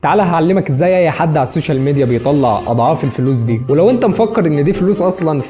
تعالى هعلمك ازاي اي حد على السوشيال ميديا بيطلع اضعاف الفلوس دي. ولو انت مفكر ان دي فلوس اصلا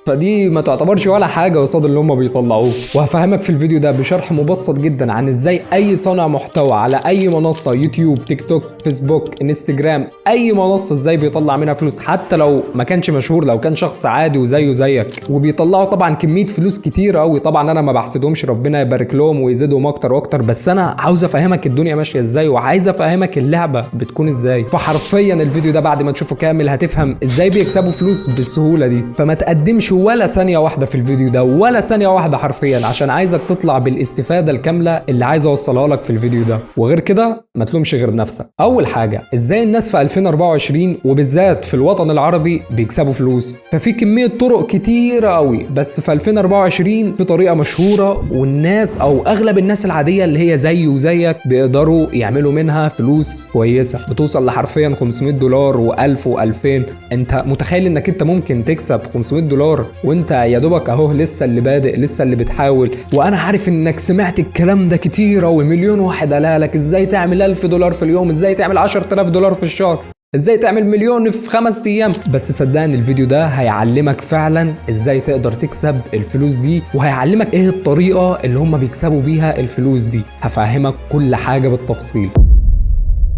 فدي ما تعتبرش ولا حاجة قصاد اللي هم بيطلعوه. وهفهمك في الفيديو ده بشرح مبسط جدا عن ازاي اي صانع محتوى على اي منصة، يوتيوب، تيك توك، فيسبوك، انستجرام، اي منصة، ازاي بيطلع منها فلوس حتى لو ما كانش مشهور، لو كان شخص عادي وزيه زيك. وبيطلعوا طبعا كمية فلوس كتير قوي. طبعا انا ما بحسدهمش، ربنا يبارك لهم ويزيدهم اكتر واكتر، بس انا عاوز افهمك الدنيا ماشية ازاي وعايز افهمك اللعبة بتكون ازاي. فحرفيا الفيديو ده بعد ما تشوفه كامل هتفهم ازاي بيكسبوا فلوس بالسهولة دي. فما تقدمش ولا ثانية واحدة في الفيديو ده، ولا ثانية واحدة حرفيا، عشان عايزك تطلع بالاستفادة الكاملة اللي عايز اوصلها لك في الفيديو ده. وغير كده ما تلومش غير نفسك. اول حاجة، ازاي الناس في 2024 وبالذات في الوطن العربي بيكسبوا فلوس. ففي كمية طرق كتيرة قوي، بس في 2024 في طريقة مشهورة والناس او اغلب الناس العادية اللي هي زي وزيك بيقدروا يعملوا منها فلوس كويسة، بتوصل لحرفيا $500 و1000 و2000. انت متخيل انك انت ممكن تكسب $500 وانت يا دوبك اهو لسه اللي بادئ، لسه اللي بتحاول؟ وانا عارف انك سمعت الكلام ده كتير ومليون واحد قالها لك. ازاي تعمل $1000 في اليوم؟ ازاي تعمل $10,000 في الشهر؟ ازاي تعمل مليون في 5 ايام؟ بس صدقني الفيديو ده هيعلمك فعلا ازاي تقدر تكسب الفلوس دي، وهيعلمك ايه الطريقة اللي هم بيكسبوا بيها الفلوس دي. هفهمك كل حاجة بالتفصيل.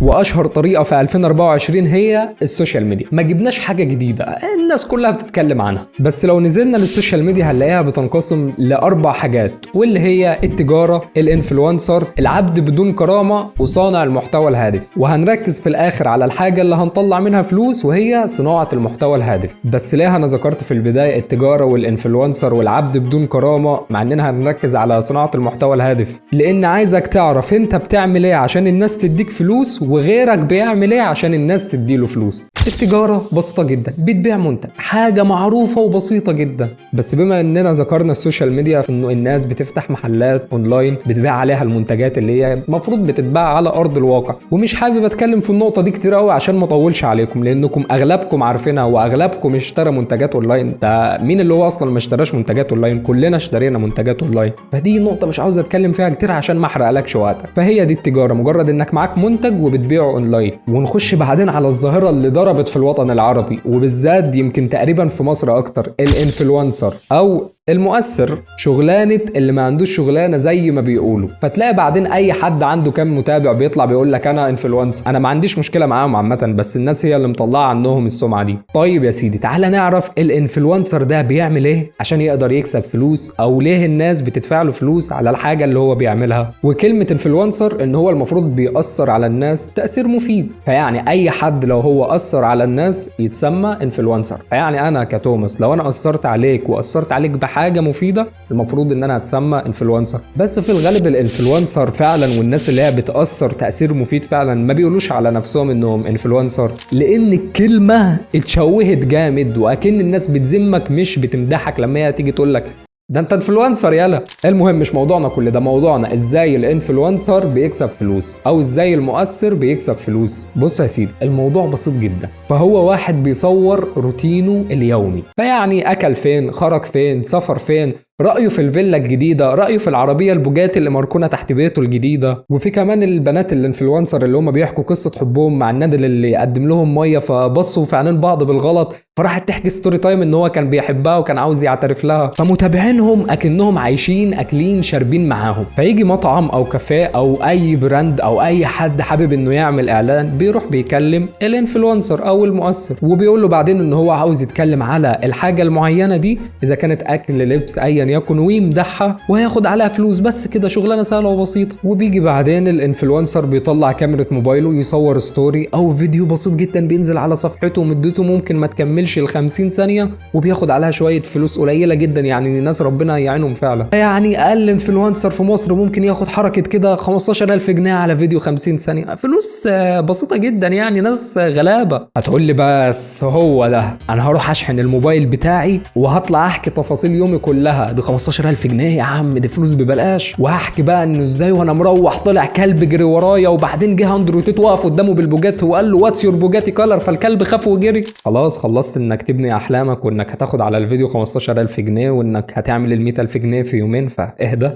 واشهر طريقه في 2024 هي السوشيال ميديا. ما جبناش حاجه جديده، الناس كلها بتتكلم عنها، بس لو نزلنا للسوشيال ميديا هنلاقيها بتنقسم لاربع حاجات، واللي هي التجاره، الانفلونسر، العبد بدون كرامه، وصانع المحتوى الهادف. وهنركز في الاخر على الحاجه اللي هنطلع منها فلوس، وهي صناعه المحتوى الهادف. بس ليه انا ذكرت في البدايه التجاره والانفلونسر والعبد بدون كرامه مع اننا هنركز على صناعه المحتوى الهادف؟ لان عايزك تعرف انت بتعمل ايه عشان الناس تديك فلوس، وغيرك بيعمل ايه عشان الناس تديله فلوس. التجارة بسيطة جدا، بتبيع منتج، حاجة معروفة وبسيطة جدا. بس بما اننا ذكرنا السوشيال ميديا، فانه الناس بتفتح محلات اونلاين بتبيع عليها المنتجات اللي هي المفروض بتتباع على ارض الواقع. ومش حابب اتكلم في النقطة دي كتير قوي عشان ما اطولش عليكم، لانكم اغلبكم عارفينها واغلبكم اشترى منتجات اونلاين. ده مين اللي هو اصلا ما اشتراش منتجات اونلاين؟ كلنا اشترينا منتجات اونلاين. فدي نقطة مش عاوز اتكلم فيها كتير عشان ما احرقلكش وقتك. فهي دي التجارة، مجرد انك معاك منتج وبتبيعه اونلاين. ونخش بعدين على الظاهرة اللي ضربت في الوطن العربي، وبالذات يمكن تقريبا في مصر اكتر، الانفلونسر او المؤثر. شغلانة اللي ما عندوش شغلانة زي ما بيقولوا. فتلاقي بعدين اي حد عنده كام متابع بيطلع بيقول لك انا انفلونسر. انا ما عنديش مشكلة معاهم عامة، بس الناس هي اللي مطلعة عنهم السمعة دي. طيب يا سيدي، تعالى نعرف الانفلونسر ده بيعمل ايه عشان يقدر يكسب فلوس، او ليه الناس بتدفع له فلوس على الحاجة اللي هو بيعملها. وكلمة انفلونسر ان هو المفروض بيأثر على الناس تأثير مفيد. فيعني اي حد لو هو أثر على الناس يتسمى انفلونسر. فيعني انا كتوماس لو انا أثرت عليك وأثرت عليك حاجه مفيده، المفروض ان انا اتسمى انفلونسر. بس في الغالب الانفلونسر فعلا والناس اللي هي بتاثر تاثير مفيد فعلا ما بيقولوش على نفسهم انهم انفلونسر، لان الكلمه اتشوهت جامد، واكن الناس بتذمك مش بتمدحك لما هي تيجي تقول لك ده انت انفلونسر يالا. المهم مش موضوعنا كل ده، موضوعنا ازاي الانفلونسر بيكسب فلوس، او ازاي المؤثر بيكسب فلوس. بص يا سيدي، الموضوع بسيط جدا. فهو واحد بيصور روتينه اليومي، فيعني اكل فين، خرج فين، سافر فين، رأيه في الفيلا الجديدة، رأيه في العربية البوجاتي اللي مركونة تحت بيته الجديدة. وفي كمان البنات الانفلونسر اللي هم بيحكوا قصة حبهم مع النادل اللي قدم لهم مية فبصوا في عينين بعض بالغلط، فراحت تحكي ستوري تايم ان هو كان بيحبها وكان عاوز يعترف لها. فمتابعينهم اكنهم عايشين اكلين شاربين معاهم. فيجي مطعم او كافيه او اي براند او اي حد حابب انه يعمل اعلان، بيروح بيكلم الانفلونسر او المؤثر، وبيقول له بعدين ان هو عاوز يتكلم على الحاجة المعينة دي، اذا كانت اكل، لبس، ايا يكن، ويمدحها وهياخد عليها فلوس. بس كده، شغلانه سهله وبسيطه. وبيجي بعدين الانفلونسر بيطلع كاميرا موبايله يصور ستوري او فيديو بسيط جدا بينزل على صفحته، مدته ممكن ما تكملش ال50 ثانيه، وبياخد عليها شويه فلوس قليله جدا. يعني الناس ربنا يعينهم فعلا. يعني اقل انفلونسر في مصر ممكن ياخد حركه كده 15,000 جنيه على فيديو 50 ثانيه. فلوس بسيطه جدا، يعني ناس غلابه. هتقول لي بس هو ده انا هروح اشحن الموبايل بتاعي وهطلع احكي تفاصيل يومي كلها؟ دي 15,000 جنيه يا عم، دي فلوس ببلاش. وهحكي بقى انه ازاي وانا مروح طلع كلب جري ورايا، وبعدين جه اندرو تيت وقف قدامه بالبوجات وقال له واتس يور بوجاتي كولر، فالكلب خاف وجري. خلاص خلصت انك تبني احلامك، وانك هتاخد على الفيديو 15,000 جنيه، وانك هتعمل ال 100,000 جنيه في يومين. فاهدى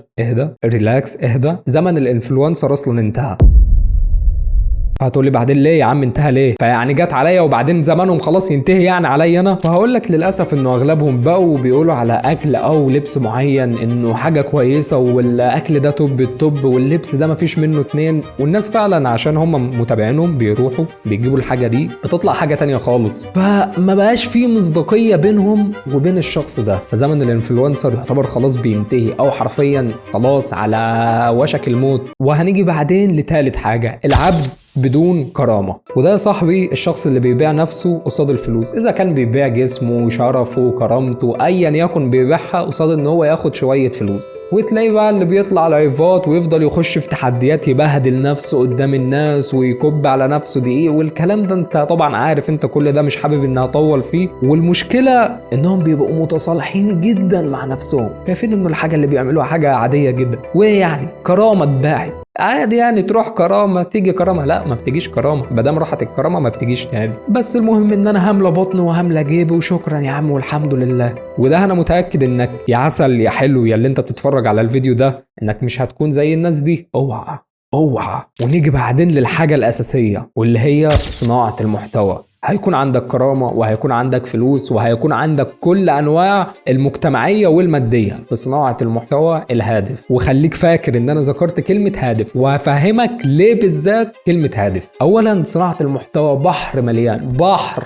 ريلاكس، اهدى. زمن الانفلونسر اصلا انتهى. فهتقول لي بعدين ليه يا عم انتهى ليه؟ فيعني جت عليا وبعدين زمانهم خلاص ينتهي يعني عليا انا؟ فهقول لك للاسف انه اغلبهم بقوا بيقولوا على اكل او لبس معين انه حاجه كويسه والاكل ده توب التوب واللبس ده مفيش منه اتنين، والناس فعلا عشان هم متابعينهم بيروحوا بيجيبوا الحاجه دي بتطلع حاجه تانية خالص. فما بقاش في مصداقيه بينهم وبين الشخص ده. فزمن الانفلونسر يعتبر خلاص بينتهي او حرفيا خلاص على وشك الموت. وهنيجي بعدين لثالث حاجه، العبد بدون كرامة. وده يا صاحبي الشخص اللي بيبيع نفسه قصاد الفلوس، إذا كان بيبيع جسمه شرفه كرامته أيا يكن بيبيعها قصاد إن هو ياخد شوية فلوس. وتلاقي بقى اللي بيطلع لايفات ويفضل يخش في تحديات يبهدل نفسه قدام الناس ويكب على نفسه دقيق والكلام ده. انت طبعا عارف انت كل ده مش حابب انها اطول فيه. والمشكلة انهم بيبقوا متصالحين جدا مع نفسهم، شايفين انه الحاجة اللي بيعملوها حاجة عادية جدا، ويعني كرامة اتباعت عادي يعني تروح كرامه تيجي كرامه. لا ما بتجيش كرامه، ما دام راحت الكرامه ما بتجيش تاني. بس المهم ان انا هملى بطني وهملى جيبي وشكرا يا عم والحمد لله. وده انا متاكد انك يا عسل يا حلو يا اللي انت بتتفرج على الفيديو ده انك مش هتكون زي الناس دي. اوعى اوعى. ونيجي بعدين للحاجه الاساسيه واللي هي صناعه المحتوى. هيكون عندك كرامة وهيكون عندك فلوس وهيكون عندك كل أنواع المجتمعية والمادية في صناعة المحتوى الهادف. وخليك فاكر إن أنا ذكرت كلمة هادف وهفهمك ليه بالذات كلمة هادف. أولا صناعة المحتوى بحر مليان،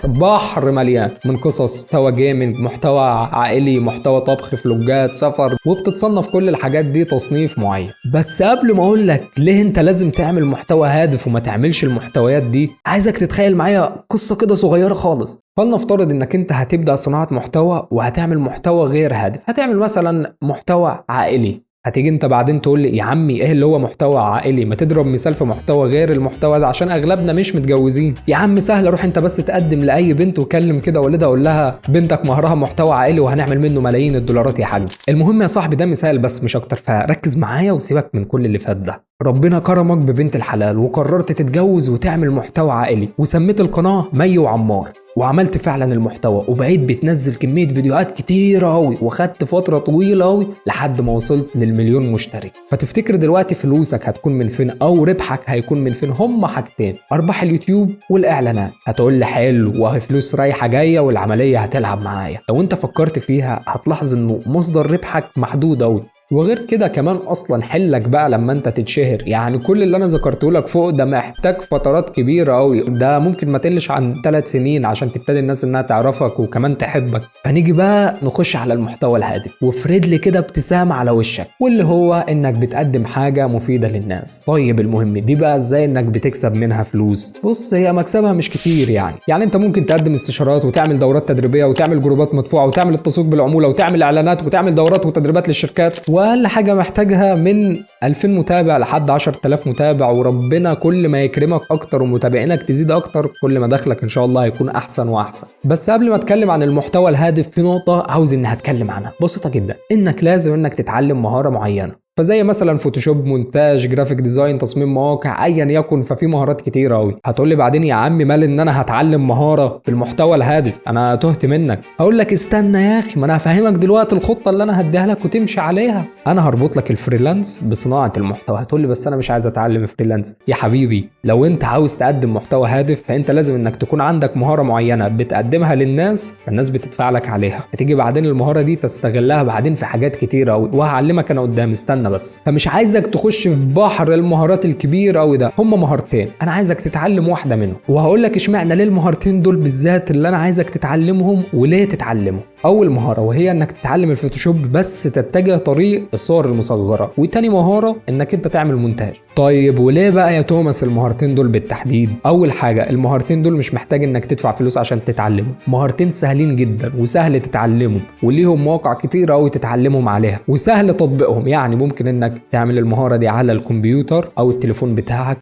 بحر مليان من قصص، محتوى جيمنج، محتوى عائلي، محتوى طبخ، فلوجات، سفر، وبتتصنف كل الحاجات دي تصنيف معين. بس قبل ما أقول لك ليه أنت لازم تعمل محتوى هادف وما تعملش المحتويات دي، عايزك تتخيل معايا قصة كده صغيرة خالص. فلنفترض انك انت هتبدأ صناعة محتوى وهتعمل محتوى غير هادف، هتعمل مثلا محتوى عائلي. هتيجي انت بعدين تقول لي يا عمي ايه اللي هو محتوى عائلي؟ ما تضرب مثال في محتوى غير المحتوى ده عشان اغلبنا مش متجوزين. يا عم سهل، روح انت بس تقدم لاي بنت وكلم كده والدها قول لها بنتك مهرها محتوى عائلي وهنعمل منه ملايين الدولارات يا حاج. المهم يا صاحبي ده مثال بس مش اكتر، فركز معايا وسيبك من كل اللي فات ده. ربنا كرمك ببنت الحلال وقررت تتجوز وتعمل محتوى عائلي وسميت القناة مي وعمار، وعملت فعلا المحتوى وبقيت بتنزل كمية فيديوهات كتيرة قوي وخدت فترة طويلة قوي لحد ما وصلت للمليون مشترك. فتفتكر دلوقتي فلوسك هتكون من فين او ربحك هيكون من فين؟ هما حاجتين، ارباح اليوتيوب والاعلانات. هتقول لي حلو وهي فلوس رايحة جاية والعملية هتلعب معايا. لو انت فكرت فيها هتلاحظ انه مصدر ربحك محدود قوي. وغير كده كمان اصلا حلك بقى لما انت تتشهر، يعني كل اللي انا ذكرته لك فوق ده محتاج فترات كبيره قوي، ده ممكن ما تقلش عن 3 سنين عشان تبتدي الناس انها تعرفك وكمان تحبك. فنيجي بقى نخش على المحتوى الهادف، وافرد لي كده ابتسامه على وشك، واللي هو انك بتقدم حاجه مفيده للناس. طيب المهم دي بقى ازاي انك بتكسب منها فلوس؟ بص هي مكسبها مش كتير يعني انت ممكن تقدم استشارات وتعمل دورات تدريبيه وتعمل جروبات مدفوعه وتعمل التسويق بالعموله وتعمل اعلانات وتعمل دورات وتدريبات للشركات، واقل حاجه محتاجها من 2000 متابع لحد 10000 متابع. وربنا كل ما يكرمك اكتر ومتابعينك تزيد اكتر كل ما دخلك ان شاء الله هيكون احسن واحسن. بس قبل ما اتكلم عن المحتوى الهادف في نقطه عاوز اني هتكلم عنها بسيطه جدا، انك لازم انك تتعلم مهاره معينه. فزي مثلا فوتوشوب، مونتاج، جرافيك ديزاين، تصميم مواقع، ايا يكن. ففي مهارات كتيره قوي. هتقول لي بعدين يا عم مال ان انا هتعلم مهاره في المحتوى الهادف؟ انا تهت منك. هقول لك استنى يا اخي، ما انا هفهمك دلوقتي الخطه اللي انا هديها لك وتمشي عليها. انا هربط لك الفريلانس بصناعه المحتوى. هتقول لي بس انا مش عايز اتعلم فريلانس. يا حبيبي لو انت عاوز تقدم محتوى هادف فانت لازم انك تكون عندك مهاره معينه بتقدمها للناس فالناس بتدفع لك عليها. هتيجي بعدين المهاره دي تستغلها بعدين في حاجات كتيره قوي وهعلمك انا قدام، استنى بس. فمش عايزك تخش في بحر المهارات الكبير قوي ده، هم مهارتين انا عايزك تتعلم واحده منهم. وهقول لك اشمعنى ليه المهارتين دول بالذات اللي انا عايزك تتعلمهم وليه تتعلمهم. اول مهاره وهي انك تتعلم الفوتوشوب بس تتجه طريق الصور المصغره، وتاني مهاره انك انت تعمل مونتاج. طيب وليه بقى يا توماس المهارتين دول بالتحديد؟ اول حاجه المهارتين دول مش محتاج انك تدفع فلوس عشان تتعلمهم، مهارتين سهلين جدا وسهل تتعلمهم وليهم مواقع كتير قوي تتعلمهم عليها وسهل تطبيقهم. يعني ممكن انك تعمل المهاره دي على الكمبيوتر او التليفون بتاعك.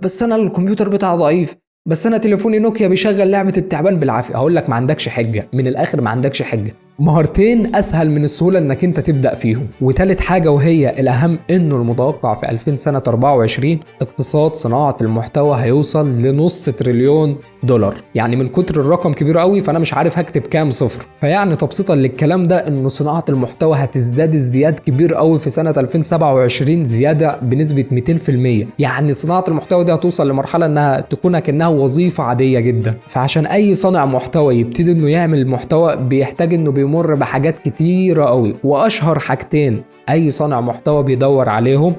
بس انا الكمبيوتر بتاعي ضعيف، بس انا تليفوني نوكيا بيشغل لعبه التعبان بالعافيه. هقول لك ما عندكش حجه، من الاخر ما عندكش حجه. مهارتين اسهل من السهوله انك انت تبدا فيهم. وتالت حاجه وهي الاهم، انه المتوقع في 2000 سنه 24 اقتصاد صناعه المحتوى هيوصل لنص تريليون دولار. يعني من كتر الرقم كبير قوي فانا مش عارف هكتب كام صفر. فيعني تبسيطا للكلام ده، انه صناعه المحتوى هتزداد ازدياد كبير قوي في سنه 2027، زياده بنسبه 200%. يعني صناعه المحتوى دي هتوصل لمرحله انها تكون كأنها وظيفه عاديه جدا. فعشان اي صانع محتوى يبتدي انه يعمل محتوى بيحتاج انه بيمر بحاجات كتيره قوي، واشهر حاجتين اي صانع محتوى بيدور عليهم،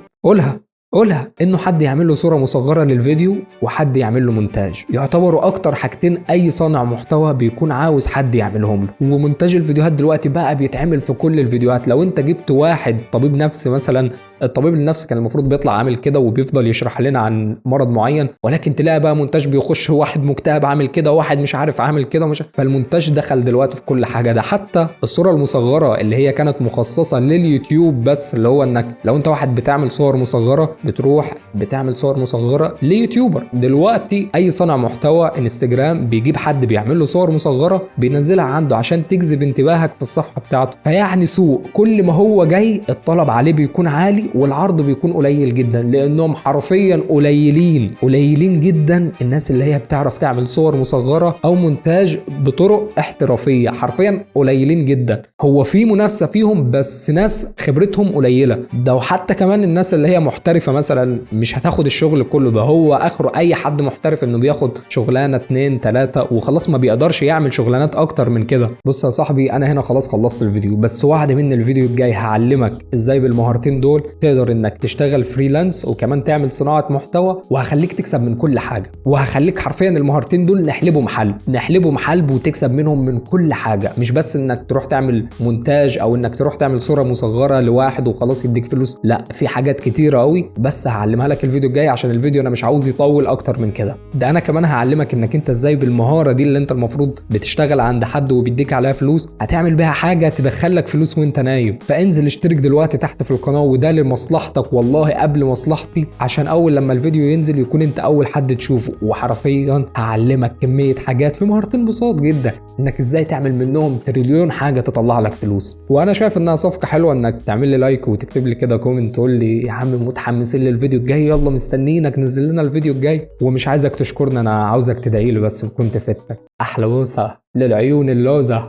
قولها انه حد يعمل له صوره مصغره للفيديو وحد يعمل له مونتاج. يعتبروا اكتر حاجتين اي صانع محتوى بيكون عاوز حد يعملهم له. ومونتاج الفيديوهات دلوقتي بقى بيتعمل في كل الفيديوهات. لو انت جبت واحد طبيب نفسي مثلا، الطبيب النفسي كان المفروض بيطلع عامل كده وبيفضل يشرح لنا عن مرض معين، ولكن تلاقي بقى مونتاج بيخش واحد مكتئب عامل كده وواحد مش عارف عامل كده فالمونتاج دخل دلوقتي في كل حاجه. ده حتى الصوره المصغره اللي هي كانت مخصصه لليوتيوب بس، اللي هو انك لو انت واحد بتعمل صور مصغره بتروح بتعمل صور مصغره ليوتيوبر، دلوقتي اي صانع محتوى انستجرام بيجيب حد بيعمل له صور مصغره بينزلها عنده عشان تجذب انتباهك في الصفحه بتاعته. فيعني سوق كل ما هو جاي الطلب عليه بيكون عالي والعرض بيكون قليل جدا، لانهم حرفيا قليلين جدا الناس اللي هي بتعرف تعمل صور مصغره او مونتاج بطرق احترافيه، حرفيا قليلين جدا. هو في منافسه فيهم بس ناس خبرتهم قليله ده، وحتى كمان الناس اللي هي محترفه مثلا مش هتاخد الشغل كله ده. هو اخره اي حد محترف انه بياخد شغلانه 2 3 وخلاص، ما بيقدرش يعمل شغلانات اكتر من كده. بص يا صاحبي، انا هنا خلاص خلصت الفيديو، بس وعد من الفيديو الجاي هعلمك ازاي بالمهارتين دول تقدر انك تشتغل فريلانس وكمان تعمل صناعه محتوى، وهخليك تكسب من كل حاجه، وهخليك حرفيا المهارتين دول نحلبوا محل وتكسب منهم من كل حاجه. مش بس انك تروح تعمل مونتاج او انك تروح تعمل صوره مصغره لواحد وخلاص يديك فلوس، لا، في حاجات كتيره قوي بس هعلمها لك الفيديو الجاي، عشان الفيديو انا مش عاوز يطول اكتر من كده. ده انا كمان هعلمك انك انت ازاي بالمهاره دي اللي انت المفروض بتشتغل عند حد وبيديك عليها فلوس هتعمل بيها حاجه تدخلك فلوس وانت نايم. فانزل اشترك دلوقتي تحت في القناه، وده لمصلحتك والله قبل مصلحتي، عشان اول لما الفيديو ينزل يكون انت اول حد تشوفه. وحرفيا هعلمك كميه حاجات في مهارتين بسيط جدا انك ازاي تعمل منهم تريليون حاجه تطلع لك فلوس. وانا شايف انها صفقه حلوه انك تعمل لي لايك وتكتب لي كده كومنت تقول لي يا عم متحمسين للفيديو الجاي، يلا مستنيينك نزل لنا الفيديو الجاي. ومش عايزك تشكرني، انا عاوزك تدعي لي بس وكنت فدتك. احلى بوسه للعيون اللوزه.